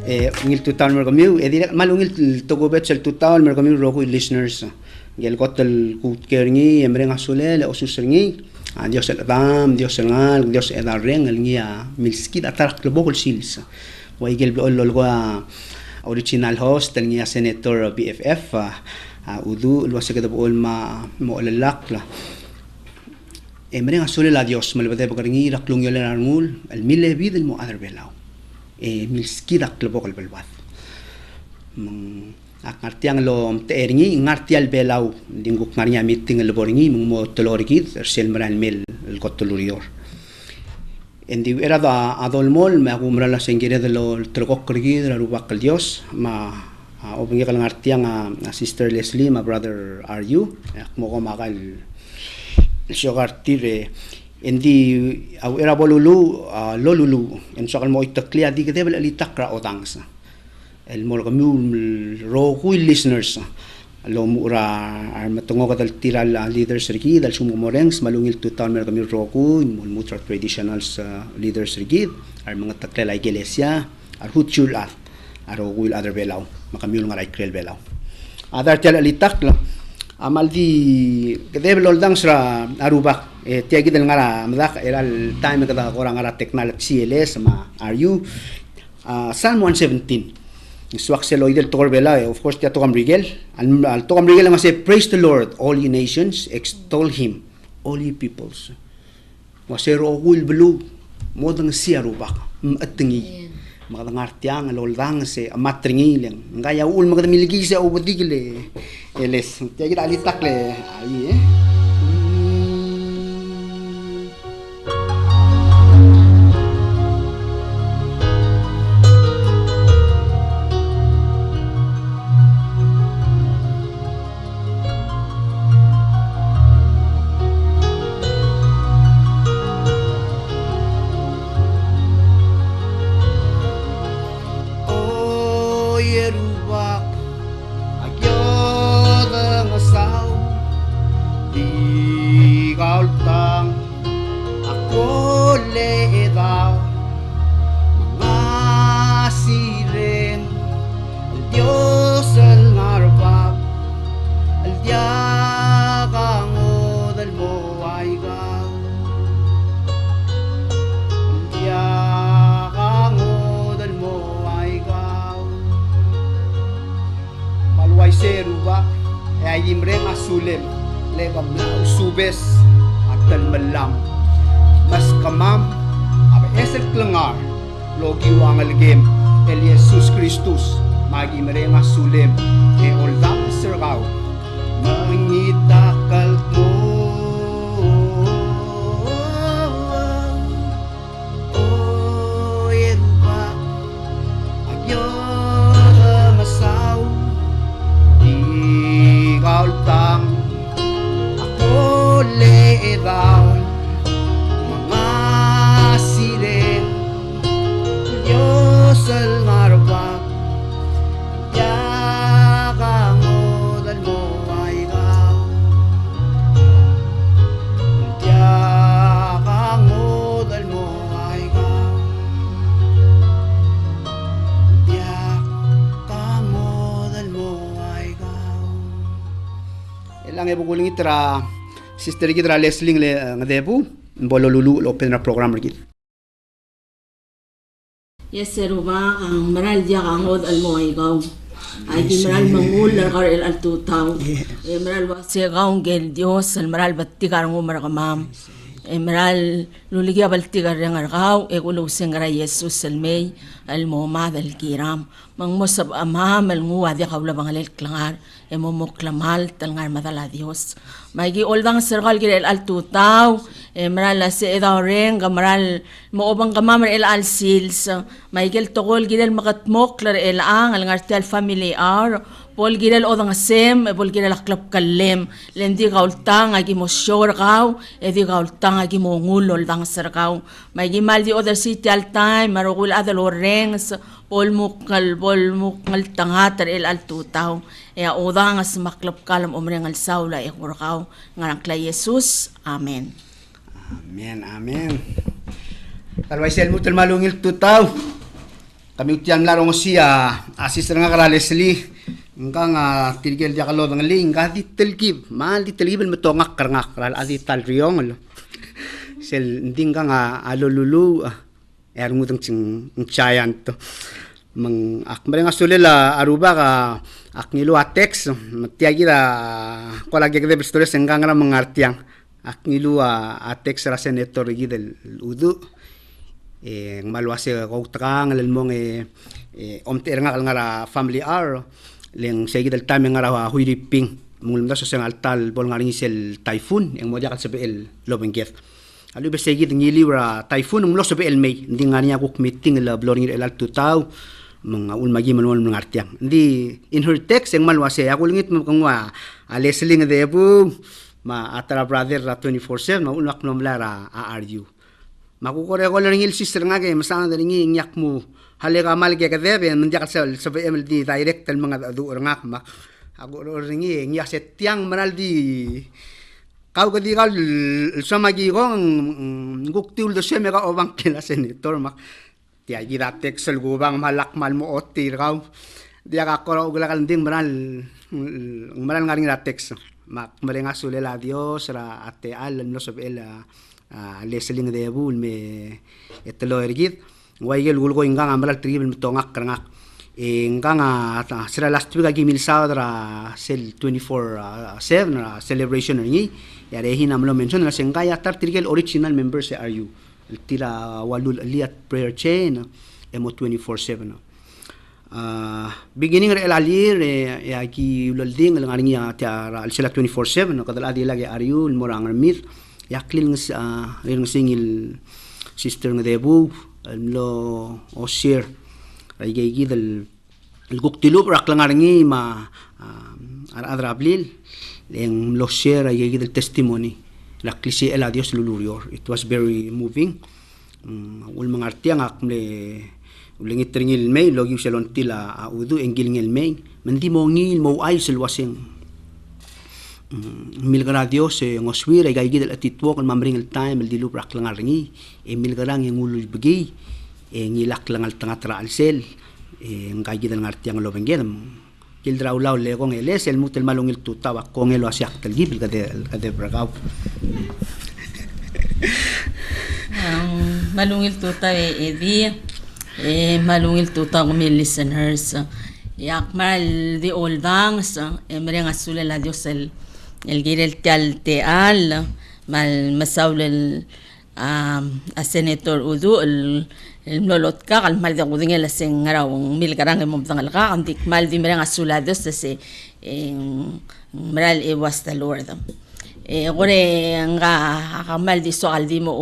ngil tutal mer kami malungil togobet sel tutal mer kami roku listeners gel kotel kut kerngi emre ngasule le osusengi Dios el dam Dios el ngal Dios el reng el ngia milski atarak le bokol sils wa igel lolgo original host el ngia senator BFF udu lo se que bol ma mo lelak la emre ngasule la Dios melbede bokerngi raklung yole armul el mile vid el mo adar belau milski dak le bokol belbat ngartiang lo teringi ngartial belau dinguk ngaria meeting le boringi mo tolorigit sel meral mel el kotolurior endi era da adolmol me agumra la sengire de lo trogokri de la rubakal dios ma obingi kal ngartiang a sister Leslie ma brother are you mo ko magal shogartire endi era bolulu lolulu en sokal mo itaklia di kede bel litakra odangsa el molgamul rogu listeners lo mura armatongo kadal tiral leaders rigi dal sumo morengs malungil tutal mer kami rogu mul mutra traditionals leaders rigi ar mga taklela iglesia ar hutchul ar rogu other belau makamul ngarai krel belau adar tel alitak la amal di kedebel oldang sra arubak tiagi del ngara madak era el time kada orang ngara technology CLS ma are you Psalm 117 Swaxelo idel torbela of course tia tokam rigel al tokam rigel nga say praise the Lord all ye nations extol him all ye peoples wasero ul blu modang siarubak atengi magadang artiang loldang se amatringi leng ngaya ul magadamiligi sa ubudigile eles tia gida alitakle ai subes atal malam mas kamam aba esel klengar logi wangal game el Jesus Christus magi merenga sulem e oldam sergau mangita kalmo bukuling itra sister kita Leslie le ngadebu bolo lulu open na program lagi yes seruba ang maral dia angod al moigaw ay di maral mangul ar el al tutaw maral wase gaung gel dios al maral battigar ngumar kamam maral luligia baltigar yang argaw e kulo sengara Jesus al may al momad al kiram mang mosab amam al nguwa dia kawla bangalel klangar emomoklamal talngar madala Dios maigi oldang sergal girel al tutaw maral la se edaw ren gamaral moobang kamamar el al sils maigel togol girel makatmok lar el ang al ngartial family ar pol girel odang sem pol girel aklap kallem lendi gaultang agi mosyor gaw edi gaultang agi mongul oldang sergaw maigi maldi other city al time marugul adal orengs pol mukal tangatar el al tutaw udang as maklap kalam umreng al saula kurkaw ngarang kla Jesus amen amen amen talway sel mutul malungil tutaw kami utian larong siya assistant nga kara Leslie nga tirgel dia kalo ng ling nga di telgib mal di telgib metongak karngak kral adi tal riong lo sel nding nga alolulu ngutang ching chayan to mang akmare nga sulela aruba ka akngilu atex matiagi da kolagi de bestore sengang nga mangartiang akngilu atex ra senator gi del udu malwase ko trang lelmong om ter nga family r leng segi del time nga ra huiriping mulum da so seng altal bol nga sel typhoon yang mo dia kal sebel lobengef alu be segi ngili ra typhoon mo lo sebel may ndi nga niya ko meeting la bloring el altu tau mga ulmagi manual mengartiang di in her text yang malwase ako lingit mo kangwa alesling de bu ma atara brother ra 24/7 ma ulak no mlara aru makukore ko lang il sister nga kay masana dalingi nyak mo halega mal ke kadebe mendiak sa MLD direct al mga adu ngak mak ako ringi nyak setiang manal di kau kadi kal samagi ko nguktiul do siya mega obang kila senator mak dia gira teksel gubang malak mal mo otir kau dia kakoro uglakan ding manal ngaring ra teks mak merenga sulela Dios ra ate al no sabela lesling de bul me etlo ergit waigel gulgo ingang ambral tribal mitongak krangak ingang sira last week agi mil saudra sel 24/7 celebration ni ya rehin amlo mention la sengaya tar trigel original members are you tila walul liat prayer chain emo 24/7 beginning re alir ya ki ulding ngaring ya tiara al sila 24/7 kadal adi lagi are you morang mir yakling ring singil sister nga debu lo osir ay gigi del guktilub rak langaringi ma adrablil leng lo share ay gigi del testimony la klise el adios lulurior. It was very moving. Ul mangartiang akmle ulingit ringil may logi salon tila udu engil ngil may mendi mo ngil mo ay silwasing milgara Dios ngoswira gaygi del atitwo kan mamring el time el dilup rak langar ringi milgarang yang ulul begi ngilak langal tangatra alsel ngaygi del ngartiang lo bengem kildra ulaw legong eles el mutel malungil tutawa kong elo asyak tel gibil kade bragaw malungil tuta edi malungil tuta kami listeners yakmal di oldangs mereng asulela Dios el girel tal teal mal masaul a senator udu el mlolot ka al mal de guding el sengara un mil garang mo tangal ka andik mal di mereng asulados se meral e wasta lord gore nga kamal di so aldi mo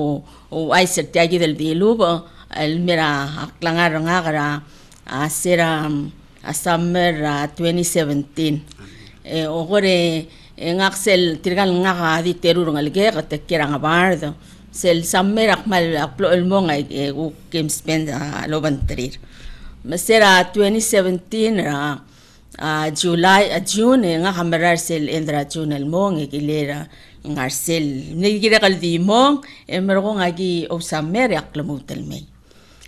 o ay sertiagi del dilubo el mira aklangar nga gara asira summer 2017 o gore ngaksel tirgal nga ka di terur ngalge ka tekira nga bardo sel summer akmal aklo elmo nga u kim spend loban trir masera 2017 June nga kamarar sel endra June elmo nga kilera ngarsel nigira kaldi mo mergo nga gi o summer aklamutel may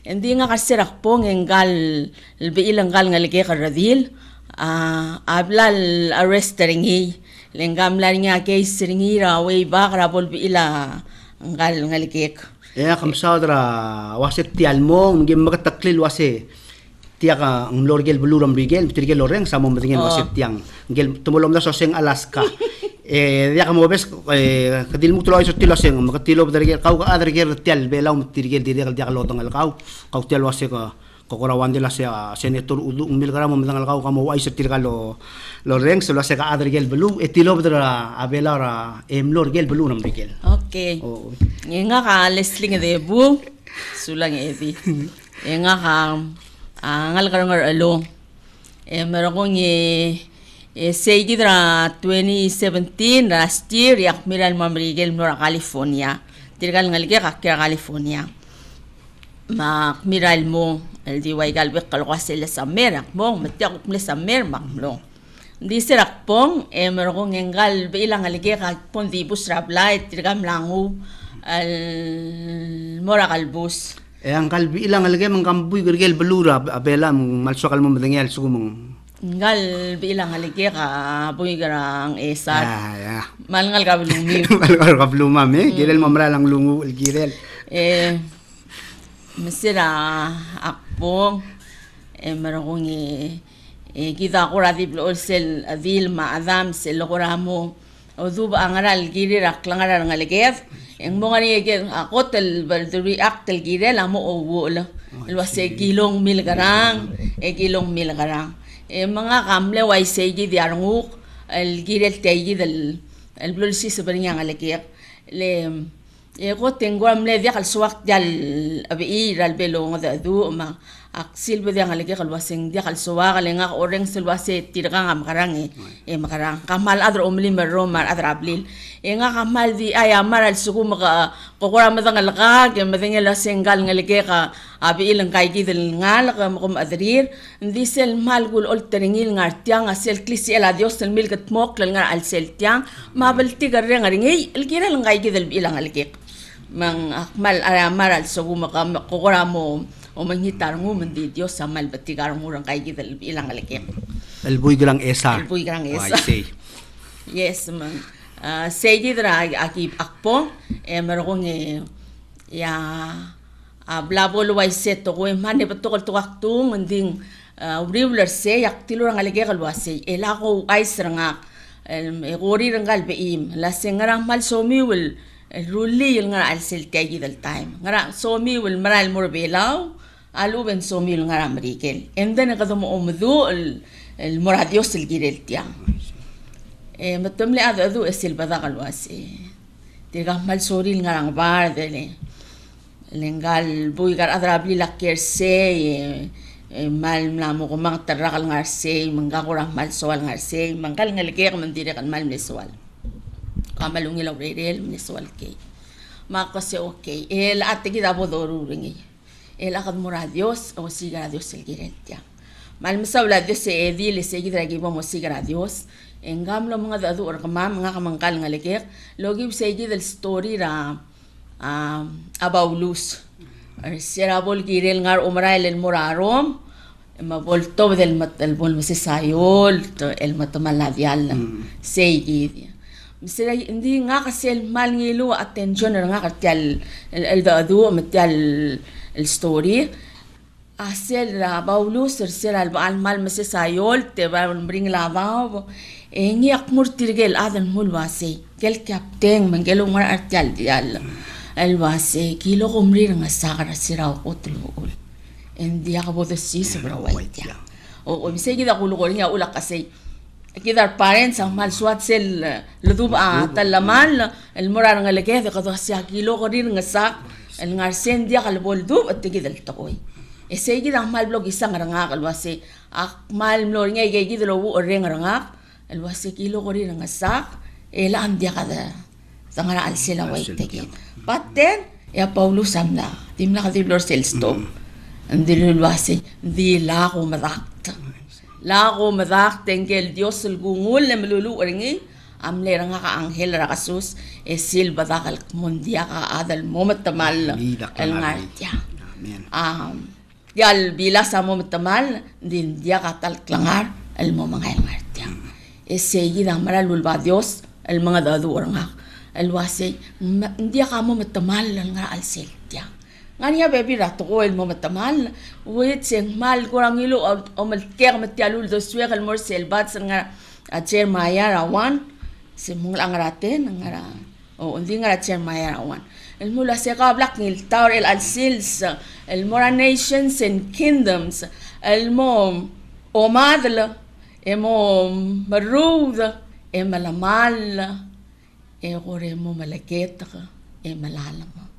hindi nga kaserak po ngal biilang gal ngalge karadil ablal arrest ringi lengam nga case ringi ra way back rabol biila ngalge kam saudra wasit tialmo ngim magtaklil wase tiaka ang lorgel buluram rigel tirgel loreng sa mo matingin wasit tiang ngel tumulom na soseng Alaska dia kamo bes kadil mo tuloy sa tilaseng makatilo dargel kau ka adargel tial belaw tirgel dirgel dia kalotong alkaw kau tial wase ka kokorawan dila sa senator udu mil gram mo dangal kau kamo wai sa tirgalo loreng so wase ka adargel belu etilo dra abela lorgel belu nam rigel okay nga ka lesling de bu sulang edi nga ka ngal karangar alo meron kong say gidra 2017 last year yak miral mamrigel nora California tirgal ngalge kakya California mak miral mo el diway galbek kalwasel sa merak mo matyak kumle sa mer maklo di serak pong meron kong ngal bilang ngalge kakpon di bus rablay tirgam langu al mora kalbus ang kalbi ilang alagay mang kambuy gergel belura abela malsokal mo madangel sugumong. Ngal bilang haligi ka buhay garang esat. Ya. Malngal ka belumi. Malngal ka beluma girel mamra lang lungu girel. Mesira akpo marong kita ko radib lo sel adil ma adam sel ko ramo oduba angaral giri raklangar ngaligef ang mga ni akotel balduri aktel gire lamo owol ilwase kilong milgarang kilong milgarang mga kamle waisay gi diarnguk el girel taygi del el blulsi sabarnya ngaligef le ko tengo amle dia kal suwak dal abi ral belo ngada du ma aksil be dia ngaligef kalwaseng dia kal suwak lenga oreng silwase tirgang am karang makarang kamal adro umli meromar adra ablil nga kamal di ay amaral suku maka kokora madangal ka ke madengel sengal ngaligef ka abi ilang kay gidel ngal ka makum adrir ndi sel malgul ol teringil ngartiang asel klisi el adios el milgat mok lang al sel tiang mabalti garre ngaringi el gira lang kay gidel ilang ngaligef mang akmal amaral suku maka kokora mo o manghitar mo mandi Dios sa malbatigar mo rang kay gidel ilang ngaligef El buy grang esa. El buy grang esa. Yes man. Segi dra aki akpo merong ya blabol wai seto ko mane betokol to aktung mending riwler se yak tilur ngaligef kalwase ela ko aisranga gori rangal beim la sengarang mal somiwil ruli yung nga alsil tagi del time ngara somi wil maral morbelaw aluben somi yung ngara marikel enda na kadamo umdu el moradios el girel tiang matumle adu esil badagal wasi tiga mal soril ngarang bar dele lengal buigar adrabli la kerse mal namo ko mang tarakal ngarse mangakura mal soal ngarse mangkal ngalike mandire kan mal meswal kamalungi law rel meswal ke makase okay el atigi da bodoru ringi el akad moradios o siga dios el girel tiang mal mesawla dios e edil segi dragi bo mo siga dios engam lo mga dadu or kamam mga kamangkal ngaligef logi segi del story ra abaulus serabol girel ngar umrael el murarom mabolto del matalbol masisayol el matamaladial segi misira hindi nga kasi el mal ngilo attention nga katyal el dadu matyal el story asel abaulus sera al mal masisayol te ba bring lavaw ngi akmur tirgel adan mulwase gel kapten mangelo mar artial dial alwase kilo kumrir nga sakara siraw utulul endi akabo de sis brawaitya o bisegi da kulugol nya ulak kasi kidar parents ang mal swat sel luduba talamal el morar nga leke de kado sia kilo korir nga sak el ngarsen dia kalbol dub at tigidal takoy esegi da mal blog isang nga kalwase ak mal mlor nga igegi de lo oreng nga el wase kilo korir nga sak ela andia kada sangara al sila waitegi but then ya Paulo samna timla ka dilor sel stop andil wase di la ko madakta Lago madak tengkel Dios el gungul na melulu oringi amle nga ka anghel ra kasus esil badakal mundia ka adal momatamal el ngartia yal bila sa momatamal din dia ka talklangar el momanga el ngartia esegi da maralul ba Dios el mga dadu oranga el wase dia ka momatamal el nga alsel dia ngania baby rato ko el momatamal wait sing mal kurang ilo o malker matialul do suer el morsel bat nga a Jeremiah rawan se mung angaraten ngara o undi ngara Jeremiah rawan el mula se ka black nil tower el alsils el mora nations and kingdoms el mom o madla e mom marud e malamal e gore mo malaketa e malalama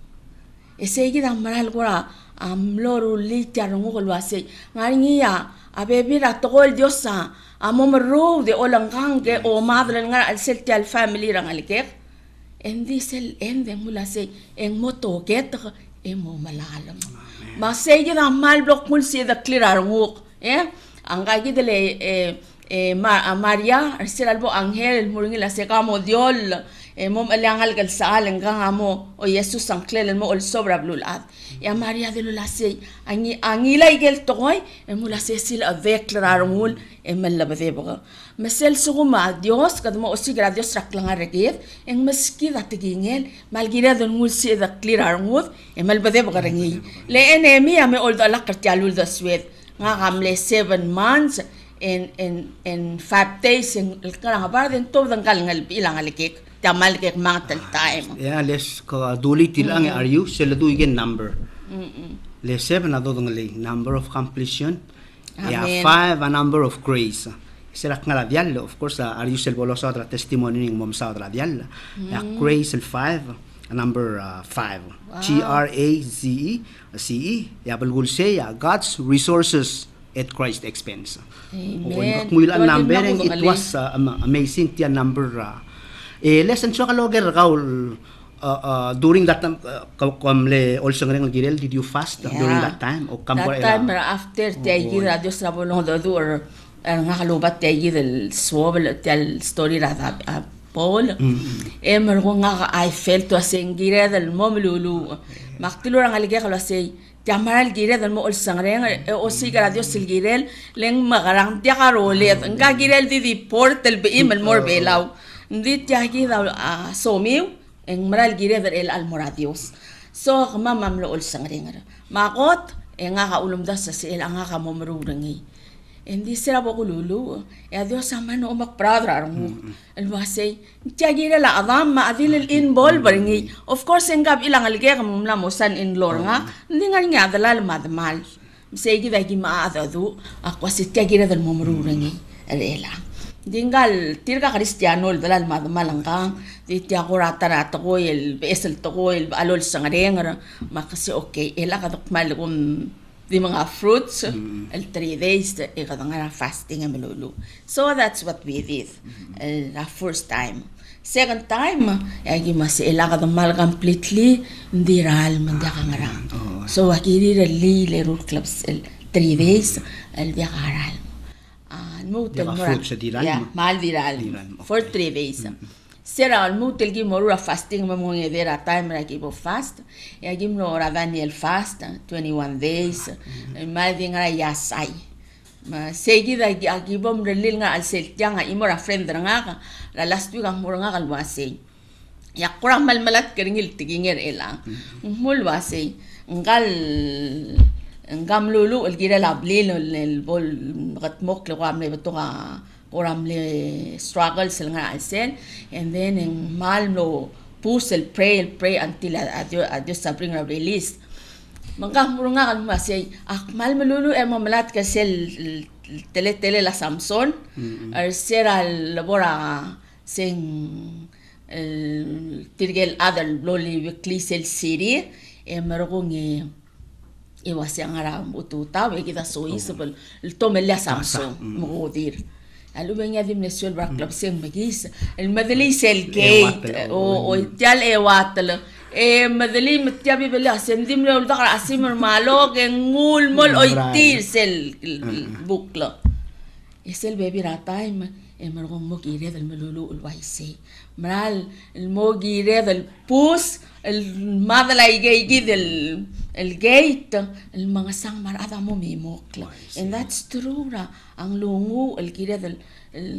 esegi da maral gora amloru litar ngol wase ngari ya abebi ra tokol diosa amom ro de olangange o madre ngar al selti al family rang alike endi sel ende mulase en moto get e mo malalam ma segi da mal blok mul se da clear ngok anga gidele Maria sel albo angel muringi la se kamo diol mom alangal gal saal nga mo o Jesus ang klel mo ol sobra blulat ya Maria de lulase angila igel toy mula se sila aveklararungul malabade boga masel suguma Dios kad mo osigra Dios raklang regit en maski datigingel malgira don mul se da klirarungud malbade boga rangi le enemi ame ol da lakartialul da swed nga kamle 7 months in 5 days in karang barden to dang kalingal ilang alikik tamal kek mangal time yeah les ko duli tilang are you sel du igen number le 7 na do dang le number of completion yeah 5 a number of grace sera ngala dial of course are you sel bolosa otra testimony ning mom sa otra dial yeah grace el 5 a number 5 GRACE ya bulgul say God's resources at Christ's expense. Amen. Muilan number it was amazing tiyan number. Lesson so kaloger kaul during that time kamle also ngeng girel did you fast during that time o that time after taygi radio sa bolong do or nga kalubat taygi del swabel tel story rada Paul emer nga I felt to asengire del momlulu maktilo ang alige kalo say Jamaral girel dan mo ol sangreng o sigara Dios silgirel leng magarang dia karolet nga girel di portal be imel mor belaw ndi tiagi daw somiw en maral girel el almoradios so mamam lo ol sangreng makot nga kaulom da sa sil nga kamomrurengi hindi sila boko lulu Dios sama no makpradra mo alwasay tiagi la adam ma adil el involver ngi of course engab ilang alge kamumla mo san in law nga hindi nga dalal madmal say gi dagi ma adadu akwa si tiagi dal momrurengi ela dingal tirga kristiano dalal madmal nga di tiago ratara to ko el besel to ko el alol sangareng makasi okay ela kadokmal di mga fruits, el 3 days, ikadang fasting ang melulu. So that's what we did, the first time. Second time, agi mas ilakad ang mal completely, hindi ral, hindi kangarang. So akiri rali, root clubs, 3 days, el di karal. Di fruits sa diral? Yeah, mal diral, for 3 days. Sera al mutel gi morura fasting mo ngedera time ra gi bo fast ya gi no ra Daniel fast 21 days mal di nga yasai ma segi da gi bom relil nga al sel nga imora friend nga la last week ang mura nga kalwase ya kurang malmalat keringil tiginger ela mulwase ngam lulu el gira lablil el bol gatmok lo amle beto ka oramle struggle sel nga alsen and then in malno push el pray until adios sa bring a release mangka murunga kan masay mal malulu mamalat ka sel tele la Samson ar sera labora sing tirgel adal loli weekly sel city marungi iwas yang aram ututa we kita soisable tomella Samson modir alubeng yadim nesuel bra club sing magis el madali sel gate o tial watl madali mtyabi bela sendim le daqra asimar malog ngul mol oitir sel bukla esel baby ratay margom mo gire del melulu ulwaisi maral el mo gire del pus el madala igay del el gate el mga sang marada mo mimokla and that's true ra ang lungu el gire del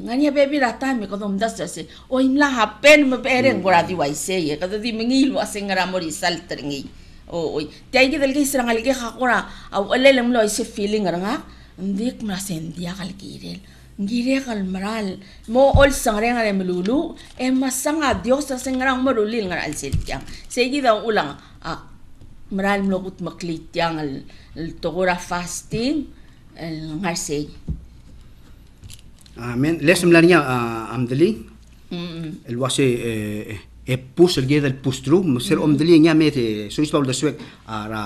nganya baby ratay me kodom das se o imla happen me pereng goradi waisi kada di mengil wasengara mori saltringi o tay del gisrang alge hakora aw alelem lo ise feeling nga ndik masendia kalgirel ngire kal maral mo ol sangreng ale melulu masanga Dios sa sangrang marulil ngal alsiltyang segi daw ulang maral mlokut maklityang al togora fasting ngarse amen lesem lania amdali el wase pus el geda el pustru ser omdali nya mete so ispaul da swek ara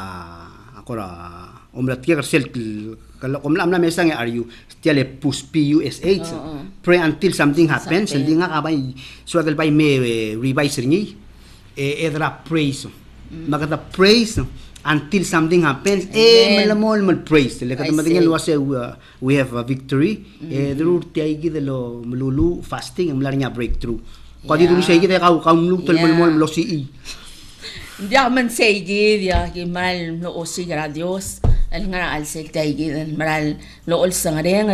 akora omlat kier sel kalau komlam na mesang are you still a push PUSH pray until something happens hindi nga kabay suadal bay me revise ringi edra praise magata praise until something happens malamol mal praise le kada madingan was we have a victory the root tiay gidelo mululu fasting ang larnya breakthrough Kadi tu saya kita kau lutul mul lo si. Dia man saygi dia gimal no osigra Dios el ngara al seltaygi el maral lo ol sangareng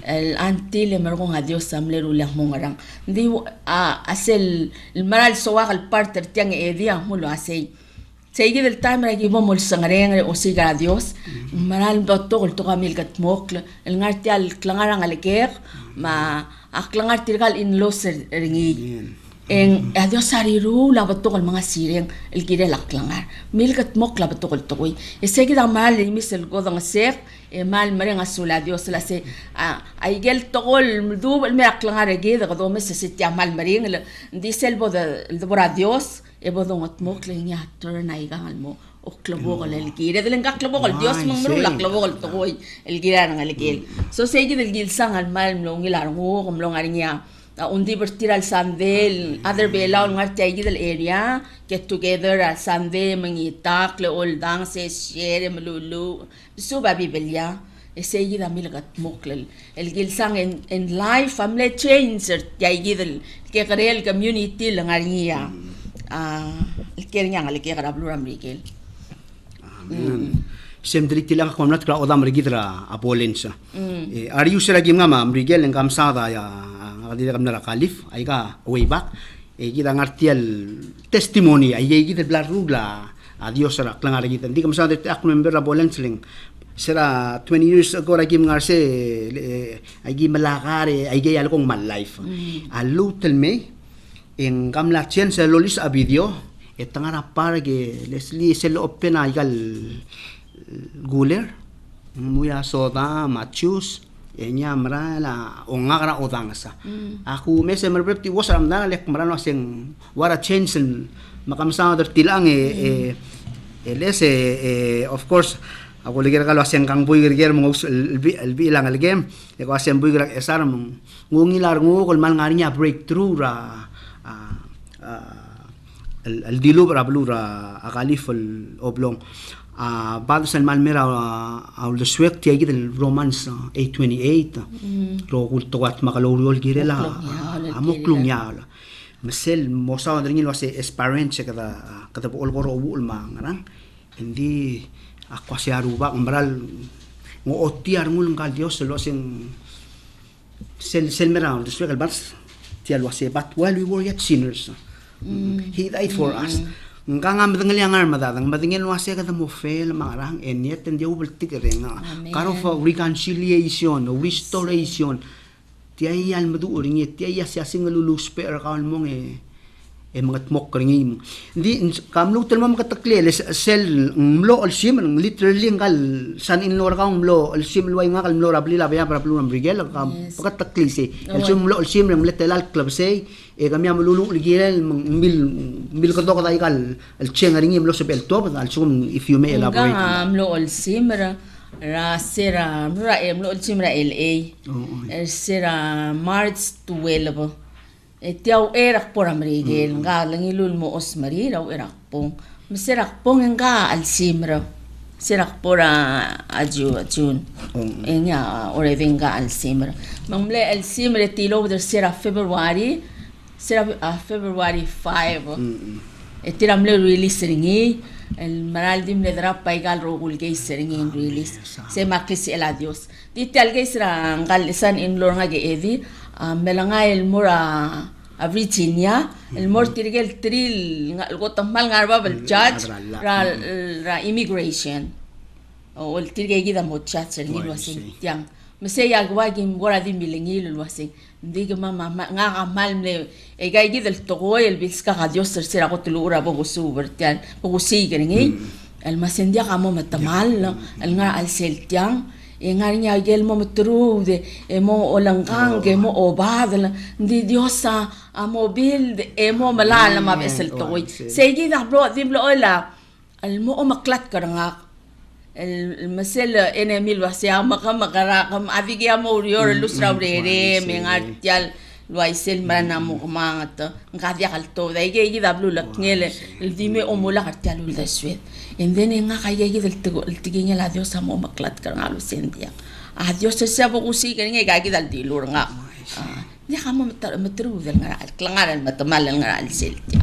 el antil mergon a Dios amleru la mongarang di asel el maral sowa al parter tiang e dia mulo asei saygi del time gi bo mol sangareng osigra Dios maral dotto gol to gamil gat mokl el ngarti al klangarang al ker ma aklangar tirgal in loser ringi en adios ariru la batokol mga sireng el kire laklangar milkat mok la batokol tokoy ese gida mal mis el godang ser e mal marenga sula dios la se ay gel tokol du el meraklangar ge da godo mes se tia mal mareng di selbo de bora dios e bodong at mok le nya turn ay gangal mo o klabogol el kire del ngaklabogol dios mang mru laklabogol tokoy el kire nang el gel so se gida el gil sang al mal mlong ilar ngo kumlong arinya undi bertir al Sunday, other bela on ngar tiagi del area, get together al Sunday, mengitak, le all dance, share, melulu, so babi belia, ese gida milgat mokle, el gilsang en life, family change, tiagi del, que cree el community, la ngaria, el que nyang, el que grablu amrigel. Semdri tilang ko nat kla odam rigidra apolensa. Ari usera gim ngama amrigel ngam sada ya kadira kam nara kalif ay ka way back kita ngartial testimony ay kita blarugla adios sera klangar kita di kam sa ak member la bolen sling sera 20 years ago ra gim ngarse ay gi malakare ay gi alkong mal life alu telme en kam la chen se lolis a video etangara para que lesli se lo open ay gal guler muya soda machus enya mara la ongagra odangsa aku mese merprepti wasam na lek marano sing wara change makam sa der tilang lese of course ako ligir kalo aseng kang buy gerger mo elbi lang algem ko aseng buy ger esar ngungilar ngukol mal ngarinya breakthrough ra el dilu ra blura akalif el oblong بعض سلمان ميرا أو السويق تيجي الرومانس 828 لو قلت توات مقالوريول جيرلا أموكلون يالا مثل موسى دريني لو سي اسبارنس كذا بقول برو بقول ما نعم عندي أقوى أروبا أمبرال وأوتي أرمول قال ديوس لو سين سل ميرا السويق البارس تيال لو سي but while we were yet sinners he died for us nganga madangel yang arma dadang madangel wase ka mo fail marang and yet and you will take renga karo for reconciliation or restoration tiay al madu uring tiay ya single lulus per ka mong mga mok ringim di kamlo tel mam katakle sel mlo al sim literally ngal san in lor ka mlo al sim loy ngal mlo rabli la baya para plum brigel ka pakatakli se el sim mlo al sim rem letelal club se kami amululu ligel mil ko dai gal el chengaring mlo se bel top al sum if you may elaborate mlo al sim ra sera mlo al sim ra LA sera March 12 tiaw erak por amrigel nga langilul mo osmari raw erak pong masirak pong nga al simra sirak por ajun enya ore venga al simra mamle al simra tilo der sera February 5 etiramle release ringi el maral dim le drap paigal rogul gay seringi release se makis el adios di tal gay sera ngal san in lor nga ge edi melanga el mura a Virginia el mor tirgel tril gotam mal ngarba bel judge ra immigration o el tirge gida mo chat seringi wasin tiang mese yagwa gim gora di milengil wasin diga mama nga mal le e gay gida el togoy el biska radios tercera gotulura bogo super tian bogo sigringi el masendia gamo matamal el nga al seltiang ngarinya gel mo metru de mo olangang ke mo obad di diosa a mobil de mo malala ma besel toy segi da bro di blo ola al mo maklat karanga el masel enemy lo sia makara kam avigya mo yor lusra rere mengartial lo aisel mana mo mangat ngadia kalto da ige da blo la ngele el dime o mola kartial ul da swet and then nga kaya gidel tignya la dios mo maklat karanga lo sendia a dios se abo kusi kanya gagi dal dilur nga dia kamu matru del ngaral klangaran matamal ngaral siltia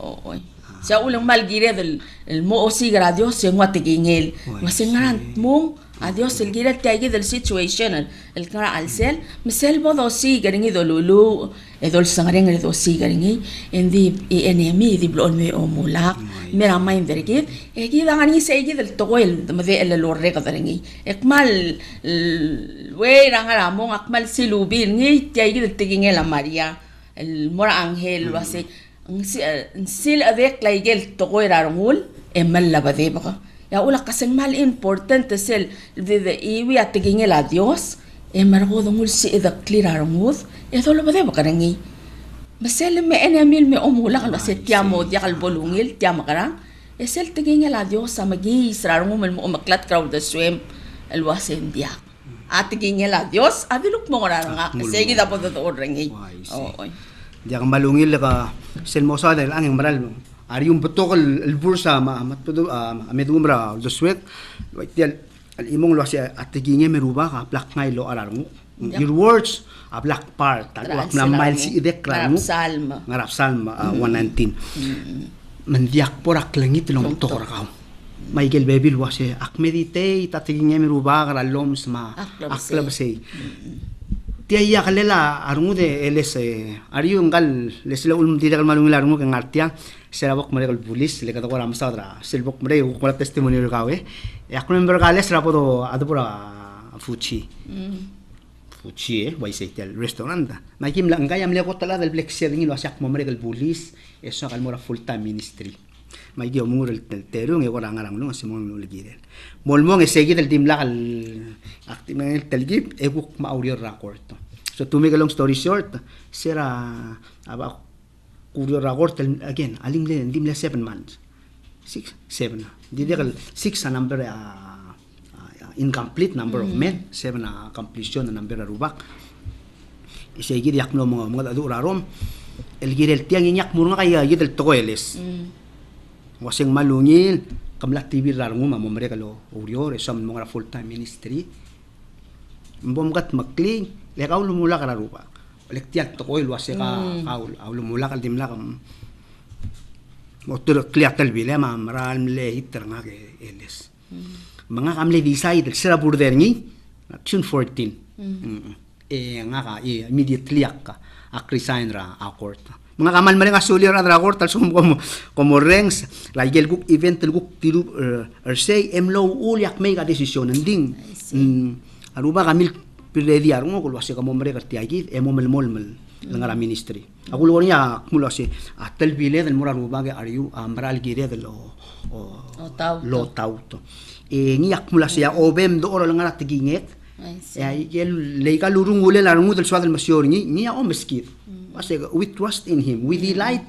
oy sa ulang mal gire del el mo sigra Dios en watigingel wasengaran mong adios el gira tiagi del situation el kara al sel mesel bodo si garingi dolulu edol sangaren el dosi garingi endi enemi di blon me omulak mera main dergit egi dangani segi del togoel de el lorre garingi ekmal we rangara mong akmal silubin ngi tiagi del tigingel a Maria el mora angel wase sil avec laigel togoera rongul emal labade baka ya ula kaseng mal importante sel de iwi atigingel a Dios margo dongul si ida cleararngud edo lo bade bakarangi masel me enamil me omula kan se tiamo dia kal bolungil tiamo karang esel tigingel a Dios amagi israrngum el maklat crowd the swim el wasen dia atigingel a Dios abiluk mo nga segi da podo orrengi oy dia kan malungil ka sel mosa del angin maral Arium betul el bursa matpudo medumra the swek tial al imong lo sia atigingel meruba ka black ngai lo ararngu your words a black part tagwak na mile si idek kranu ngarap salma 119 mendiak porak langit long to rakaw Michael Bebil lo sia ak meditate tatigingel meruba ka loms ma aklab sei tiaya kalela arungu de ls ariu ngal lesla ulum tidak malungil arungu ke ngartia serabok mereka pulis le kata orang masadra selbok mereka ukula testimoni kawe aku member kales rapodo ada pura fuchi waise tel restaurant ma kim la ngaya mle kotala del black sharing lo asak mereka pulis eso kal mora full time ministry ma dio mur el terung e orang arang lo simon lo gire molmong e segi del tim la al actimel telgip e buk ma audio record so to make a long story short sera aba Kurio ragort again alimle dimle 7 months 7 didegal 6 a number incomplete number of men 7 a completion number rubak ise gidi yakno mga adu rarom el girel tiang inyak murunga kaya gidel togoeles waseng malungil kamla tv rangu mamomre kalo urior esam mga full time ministry mbomgat makling lekaw lumula kararuba lektiak tokoy lo ase ka aul mula kal dimla kam motor kliatal bile ma maral mle hitter nga ke eles mga kamle decide sera burder ni action 14 nga ka immediately ka resign ra court mga kamal mare nga suli ra court tal sum como ranks la gel guk event guk tiru say emlo ulyak mega decision ending aruba kamil Pirediar ngo kulo ase kamo mereka tiagi mol ngara ministry aku lo nya kulo ase atel bile del moral ubage ariu amral gire del lo tauto ni akmula ase obem do oro ngara tiginget ya yel leika lurung ule larungu del swadel masyori ni o meskit ase we trust in him we delight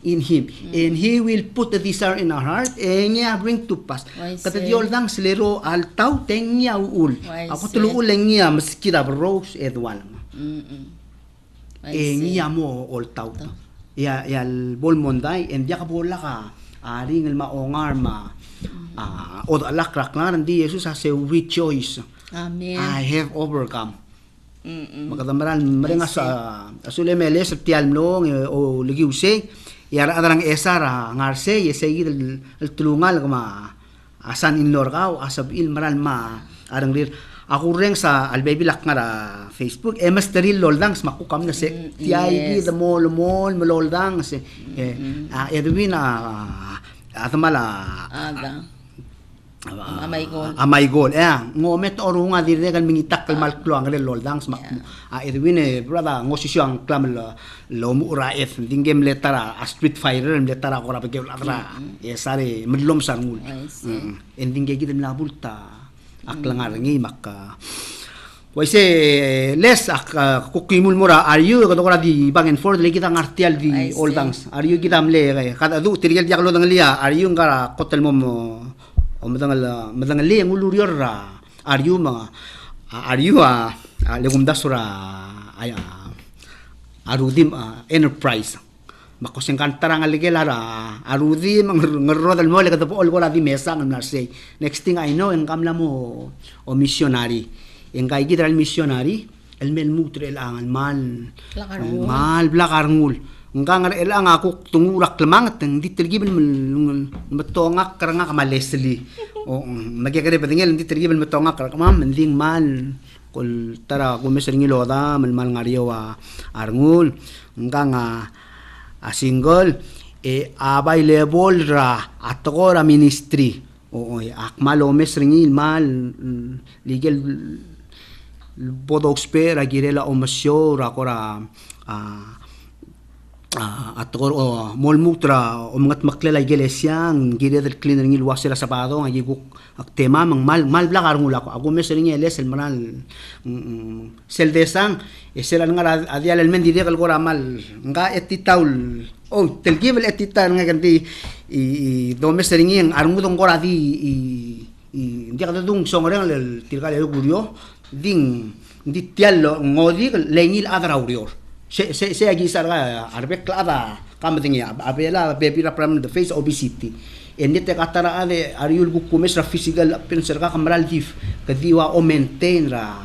in him and he will put the desire in our heart and niya bring to pass kata diol dang slero al tau tengya ul ako tulu uleng niya maskira rose edwal niya mo ol tau ya al bol monday and dia kabola ka aring el maongar ma od alak raklan di Jesus has a rejoice amen I have overcome makadamaran marenga sa asule meles tial mlong o ligi usay yara adarang esara ngarse yesegi el tulungal kama asan in lorgao asabil maral ma arang rir aku reng sa albebi lak ngara Facebook masteril loldang makukam na se tiai the mol meloldang se edwin atamala amay gol ngomet orunga dire kan mingitak kal malkluang le loldang smak edwin brother ngosisyo klam lo muraef dingem letara street fighter letara ko rabe atra sare medlom sarngul ending ge gitem labulta aklangar ngi makka waise les kukimul mura are you ko di bang and forth le kita ngartial di oldangs are you kita mle kada du tirgel jaklo dang lia are you ngara kotel mom o madangal le ngulurior ra are you legum dasura aya arudim enterprise makoseng kantarang aligela arudim ngerodal mole kata po olgola di mesa ngarse next thing I know en kamla mo o missionary en kai gidral missionary el mel mutre el angan mal Lakarngul. mal blakarngul nganga el anga aku tungurak lemang teng ditergibel metongak karanga kamalesli o magigere badingel ditergibel metongak karama mending mal kul tara kumesengi loda mal ngariyo arngul nganga single abay level ra atogora ministry o akmal omes ringil mal legal bodoxpera girela omasyo ra kora atogor molmutra omangat maklela iglesia gire del cleaner ngil wasela sapado ngi guk ak tema mang mal blakar ngula ko mes ringil les el manal sel desang esela ngara adial el mendi degal gora mal nga etitaul tel gibel etitar nga ganti do mes ringil armudong gora di dia kadung songoreng el tirgal el gurio ding di tiallo ngodi lengil adra urior se agi sarga arbe klada kamadingia abela bebira pram the face obesity ende te katara ade ariul gukumes ra physical penserga kamral dif kadiwa o maintain ra